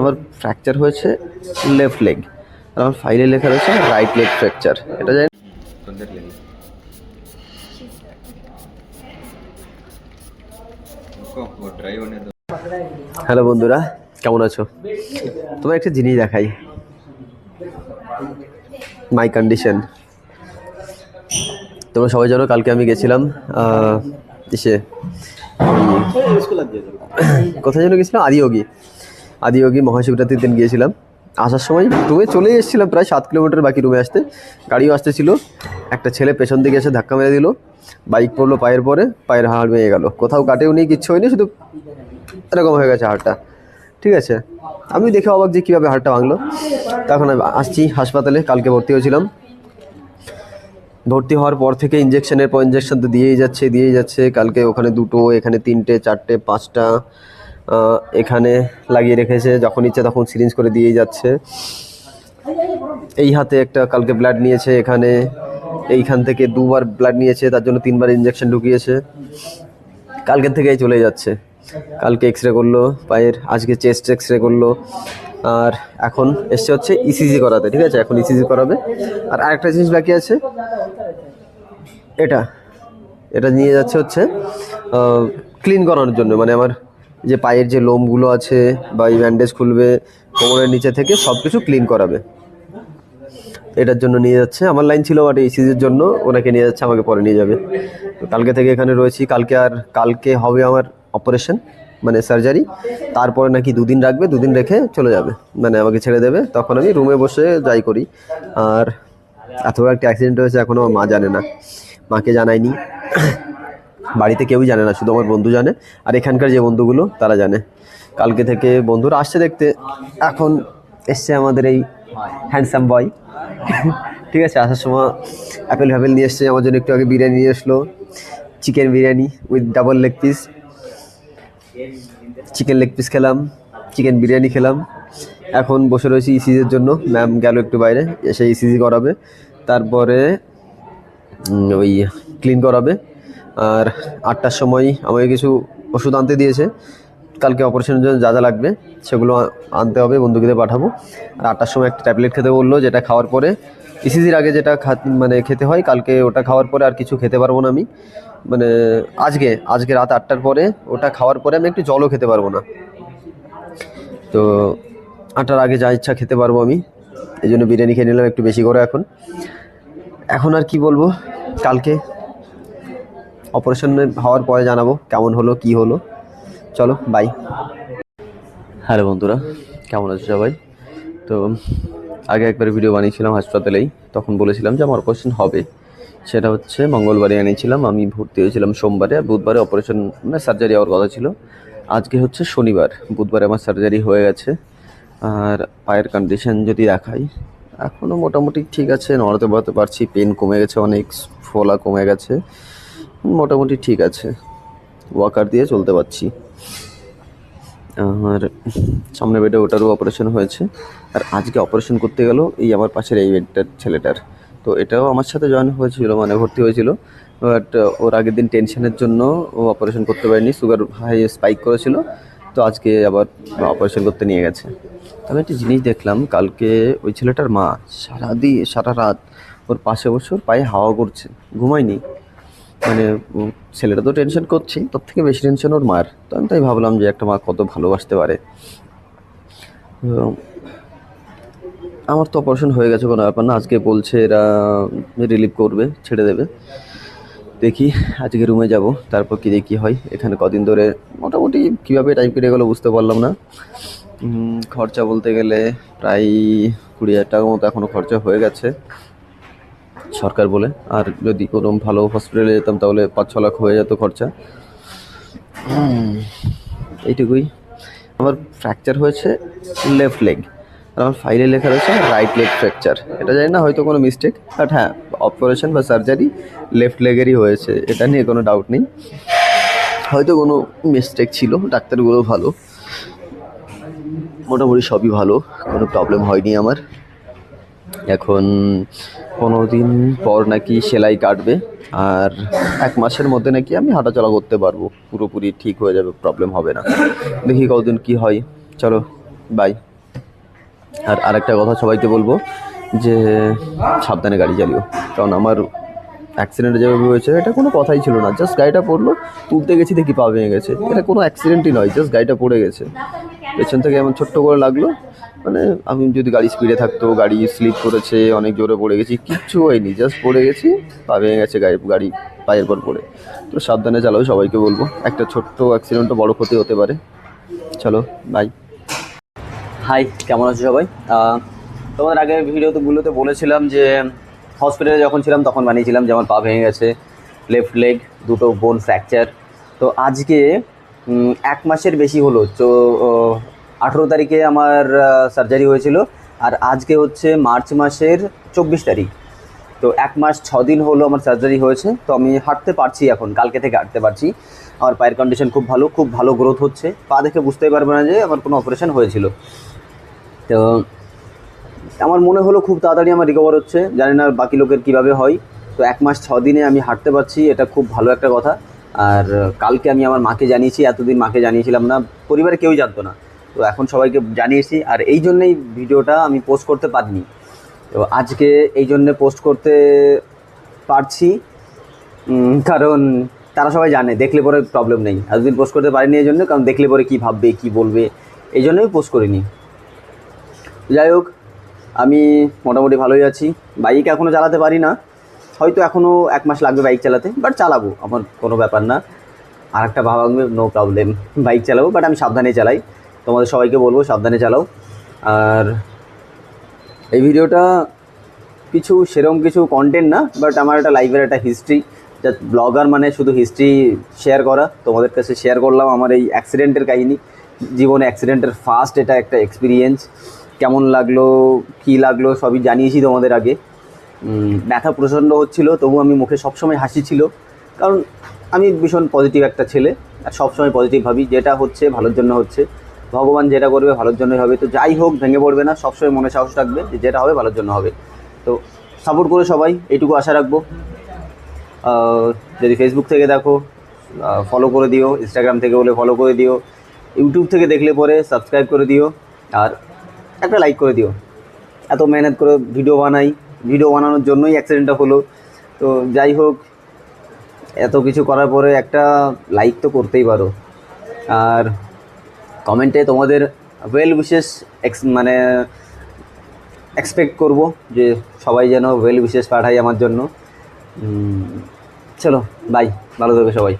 আমার ফ্র্যাকচার হয়েছে left leg, আর আমার ফাইলে লেখা রয়েছে রাইট লেগ ফ্র্যাকচার। এটা জানি হ্যালো বন্ধুরা, কেমন আছো? তোমার একটা জিনিস দেখাই, মাই কন্ডিশন। তোমরা সবাই জানো কালকে আমি গেছিলাম কোথায় যেন গেছিলাম, আদিয়োগী মহাশিবরাত্রির দিন গিয়েছিলাম। আসার সময় রুমে চলে এসেছিলাম, প্রায় 7 কিলোমিটার বাকি রুমে আসতে। গাড়িও আসতেছিল, একটা ছেলে পেছন দিকে এসে ধাক্কা মেরে দিল, বাইক পড়লো পায়ের পরে, পায়ের হাড় ভেঙে গেল। কোথাও কাটেও নেই, কিচ্ছু হয়নি, শুধু এরকম হয়ে গেছে হাড়টা। ঠিক আছে, আমি দেখে অবাক যে কীভাবে হাড়টা ভাঙলো। তখন আমি আসছি হাসপাতালে, কালকে ভর্তি হয়েছিলাম। ভর্তি হওয়ার পর থেকে ইঞ্জেকশনের পর ইঞ্জেকশন তো দিয়েই যাচ্ছে। কালকে ওখানে 2টো, এখানে 3টে, 4টে, 5টা এখানে লাগিয়ে রেখেছে, যখন ইচ্ছে তখন সিরিঞ্জ করে দিয়েই যাচ্ছে। এই হাতে একটা কালকে ব্লাড নিয়েছে, এখানে এইখান থেকে 2বার ব্লাড নিয়েছে, তার জন্য 3বার ইঞ্জেকশন ঢুকিয়েছে। কালকের থেকেই চলে যাচ্ছে। কালকে এক্সরে করলো পায়ের, আজকে চেস্ট এক্সরে করলো, আর এখন এসছে হচ্ছে ইসিজি করাতে। ঠিক আছে, এখন ইসিজি করাবে। আর আরেকটা জিনিস বাকি আছে, এটা নিয়ে যাচ্ছে হচ্ছে ক্লিন করানোর জন্য। মানে আমার যে পায়ের যে লোমগুলো আছে বা এই ব্যান্ডেজ খুলবে, কোমরের নিচে থেকে সব কিছু ক্লিন করাবে, এটার জন্য নিয়ে যাচ্ছে। আমার লাইন ছিল বাট ইসিজির জন্য ওনাকে নিয়ে যাচ্ছে, আমাকে পরে নিয়ে যাবে। তো কালকে থেকে এখানে রয়েছি। কালকে হবে আমার অপারেশন, মানে সার্জারি। তারপরে নাকি 2 দিন রাখবে, 2 দিন রেখে চলে যাবে, মানে আমাকে ছেড়ে দেবে। তখন আমি রুমে বসে যাই করি। আর এত বড় একটা অ্যাক্সিডেন্ট হয়েছে, এখনও আমার মা জানে না, মাকে জানায়নি, বাড়িতে কেউই জানে না, শুধু আমার বন্ধু জানে, আর এখানকার যে বন্ধুগুলো তারা জানে। কালকে থেকে বন্ধুরা আসছে দেখতে। এখন এসছে আমাদের এই হ্যান্ডসাম বয়। ঠিক আছে, আসার সময় অ্যাপেল নিয়ে এসছে আমার জন্য। একটু আগে বিরিয়ানি নিয়ে আসলো, chicken biryani with double leg piece. Chicken leg piece খেলাম, চিকেন বিরিয়ানি খেলাম। এখন বসে রয়েছি ইসিজির জন্য। ম্যাম গেল একটু বাইরে, এসে ইসিজি করাবে, তারপরে ওই ক্লিন করাবে। আর 8টার সময় আমাকে কিছু ওষুধ আনতে দিয়েছে, কালকে অপারেশনের জন্য যা যা লাগবে সেগুলো আনতে হবে, বন্ধুকে পাঠাবো। আর 8টার সময় একটা ট্যাবলেট খেতে বললো, যেটা খাওয়ার পরে, ইসিজির আগে যেটা মানে খেতে হয়, কালকে ওটা খাওয়ার পরে আর কিছু খেতে পারবো না আমি। মানে আজকে রাত 8টার পরে ওটা খাওয়ার পরে আমি একটু জলও খেতে পারবো না। তো 8টার আগে যা ইচ্ছা খেতে পারবো আমি, এই জন্য বিরিয়ানি খেয়ে নিলাম একটু বেশি করে। এখন আর কি বলবো, কালকে অপারেশন হওয়ার পরে জানাবো কেমন হলো, কি হলো। চলো বাই। হ্যালো বন্ধুরা, কেমন আছো সবাই? তো আগে একবার ভিডিও বানিয়েছিলাম হাসপাতালেই, তখন বলেছিলাম যে আমার অপারেশন হবে। সেটা হচ্ছে মঙ্গলবারে আনিয়েছিলাম, আমি ভর্তি হয়েছিলাম সোমবারে, আর বুধবারে অপারেশন মানে সার্জারি হওয়ার কথা ছিল। আজকে হচ্ছে শনিবার, বুধবারে আমার সার্জারি হয়ে গেছে। আর পায়ের কন্ডিশন যদি দেখাই, এখনও মোটামুটি ঠিক আছে, নড়াতে বড়াতে পারছি, পেন কমে গেছে, অনেক ফোলা কমে গেছে, মোটামুটি ঠিক আছে, ওয়াকার দিয়ে চলতে পারছি। আর সামনে বেডে ওটারও অপারেশন হয়েছে। আর আজকে অপারেশন করতে গেল এই আমার পাশের এই বেডটার ছেলেটার। তো এটাও আমার সাথে জয়েন হয়েছিল, মানে ভর্তি হয়েছিল, বাট ওর আগের দিন টেনশনের জন্য ও অপারেশন করতে পারেনি, সুগার হাই স্পাইক করেছিল। তো আজকে আবার অপারেশন করতে নিয়ে গেছে। আমি একটা জিনিস দেখলাম, কালকে ওই ছেলেটার মা সারা রাত ওর পাশে বসে ওর পায়ে হাওয়া করছে, ঘুমায়নি। মানে ছেলেটা তো টেনশন করছেই, তার থেকে বেশি টেনশন ওর মার। তো আমি তাই ভাবলাম যে একটা মা কত ভালোবাসতে পারে। আমার তো অপারেশন হয়ে গেছে, কোনো ব্যাপার না। আজকে বলছে এরা রিলিভ করবে, ছেড়ে দেবে। দেখি আজকে রুমে যাব, তারপর কী দেখি হয়। এখানে কদিন ধরে মোটামুটি কীভাবে টাইম কেটে গেলো বুঝতে পারলাম না। খরচা বলতে গেলে প্রায় 20,000 টাকার মতো এখনও খরচা হয়ে গেছে সরকার বলে। আর যদি কোনো ভালো হসপিটালে যেতাম তাহলে 5-6 লাখ হয়ে যেত খরচা। এইটুকুই। আমার ফ্র্যাকচার হয়েছে লেফট লেগ, আর আমার ফাইলে লেখা রয়েছে রাইট লেগ ফ্র্যাকচার। এটা জানি না, হয়তো কোনো মিস্টেক, বাট হ্যাঁ, অপারেশন বা সার্জারি লেফট লেগেরই হয়েছে, এটা নিয়ে কোনো ডাউট নেই। হয়তো কোনো মিস্টেক ছিল, ডাক্তারগুলো ভালো, মোটামুটি সবই ভালো, কোনো প্রবলেম হয়নি আমার। এখন 15 দিন পর নাকি সেলাই কাটবে, আর 1 মাসের মধ্যে নাকি আমি হাঁটাচলা করতে পারবো, পুরোপুরি ঠিক হয়ে যাবে, প্রবলেম হবে না। দেখি কতদিন কি হয়। চলো বাই। আর আরেকটা কথা সবাইকে বলবো যে সাবধানে গাড়ি চালিও, কারণ আমার অ্যাক্সিডেন্ট যেভাবে হয়েছে এটা কোনো কথাই ছিল না, জাস্ট গাড়িটা পড়লো, তুলতে গেছি দেখি পা ভেঙে গেছে, এটা কোনো অ্যাক্সিডেন্টই নয়, জাস্ট গাড়িটা পড়ে গেছে, পেছন থেকে এমন ছোট্ট করে লাগলো, মানে আমি যদি গাড়ি স্পিডে থাকতো, গাড়ি স্লিপ করেছে, অনেক জোরে পড়ে গেছি, কিচ্ছু হয়নি, জাস্ট পড়ে গেছি, পা ভেঙে গেছে, গাড়ি পায়ের পর পড়ে। তো সাবধানে চালাও, সবাইকে বলবো, একটা ছোট্ট অ্যাক্সিডেন্টও বড় ক্ষতি হতে পারে। চলো বাই। হাই, কেমন আছো সবাই? তোমাদের আগে ভিডিওগুলোতে বলেছিলাম যে হসপিটালে যখন ছিলাম তখন বানিয়েছিলাম যে আমার পা ভেঙে গেছে, লেফট লেগ, দুটো বোন ফ্র্যাকচার। তো আজকে 1 মাসের বেশি হলো, তো 18 তারিখে আমার সার্জারি হয়েছিল, আর আজকে হচ্ছে মার্চ মাসের 24 তারিখ। তো 1 মাস 6 দিন হলো আমার সার্জারি হয়েছে। তো আমি হাঁটতে পারছি, এখন কালকে থেকে হাঁটতে পারছি। আমার পায়ের কন্ডিশন খুব ভালো গ্রোথ হচ্ছে, পা দেখে বুঝতেই পারবে না যে আমার কোনো অপারেশন হয়েছিল। তো আমার মনে হলো খুব তাড়াতাড়ি আমার রিকভার হচ্ছে, জানি না বাকি লোকের কীভাবে হয়। তো 1 মাস 6 দিনে আমি হাঁটতে পারছি, এটা খুব ভালো একটা কথা। আর কালকে আমি আমার মাকে জানিয়েছি, এতদিন মাকে জানিয়েছিলাম না, পরিবারে কেউই জানতো না, তো এখন সবাইকে জানিয়েছি। আর এই জন্যেই ভিডিওটা আমি পোস্ট করতে পারিনি, তো আজকে এই জন্যে পোস্ট করতে পারছি, কারণ তারা সবাই জানে, দেখলে পরে প্রবলেম নেই। এতদিন পোস্ট করতে পারিনি এই জন্য, কারণ দেখলে পরে কী ভাববে, কী বলবে, এই জন্যই পোস্ট করিনি। যাই হোক, আমি মোটামুটি ভালোই আছি। বাইক এখনও চালাতে পারি না, হয়তো এখনও 1 মাস লাগবে বাইক চালাতে, বাট চালাবো, আমার কোনো ব্যাপার না। আর একটা ভাঙবে, নো প্রবলেম, বাইক চালাবো, বাট আমি সাবধানে চালাই। তোমাদের সবাইকে বলবো সাবধানে চালাও। আর এই ভিডিওটা সেরকম কিছু কন্টেন্ট না, বাট আমার একটা লাইফের একটা হিস্ট্রি, যা ব্লগার মানে শুধু হিস্ট্রি শেয়ার করা, তোমাদের কাছে শেয়ার করলাম আমার এই অ্যাক্সিডেন্টের কাহিনি। জীবনে অ্যাক্সিডেন্টের ফার্স্ট এটা একটা এক্সপিরিয়েন্স, কেমন লাগলো কী লাগলো সবই জানিয়েছি তোমাদের আগে। ব্যথা প্রচণ্ড হচ্ছিলো, তবু আমি মুখে সবসময় হাসি ছিল, কারণ আমি ভীষণ পজিটিভ একটা ছেলে, আর সবসময় পজিটিভ ভাবি, যেটা হচ্ছে ভালোর জন্য হচ্ছে, ভগবান যেটা করবে ভালোর জন্যই হবে। তো যাই হোক, ভেঙে পড়বে না, সবসময় মনে সাহস রাখবে যে যেটা হবে ভালোর জন্য হবে। তো সাপোর্ট করে সবাই, এইটুকু আশা রাখবো। যদি ফেসবুক থেকে দেখো ফলো করে দিও, ইনস্টাগ্রাম থেকে বলে ফলো করে দিও, ইউটিউব থেকে দেখলে পরে সাবস্ক্রাইব করে দিও, আর একটা লাইক করে দিও। এত মেহনত করে ভিডিও বানানোর জন্যই অ্যাক্সিডেন্টটা হলো। তো যাই হোক, এত কিছু করার পরে একটা লাইক তো করতেই পারো। আর কমেন্টে তোমাদের ওয়েল উইশেস মানে এক্সপেক্ট করব, যে সবাই যেন ওয়েল উইশেস পাঠায় আমার জন্য। চলো বাই, ভালো থাকবে সবাই।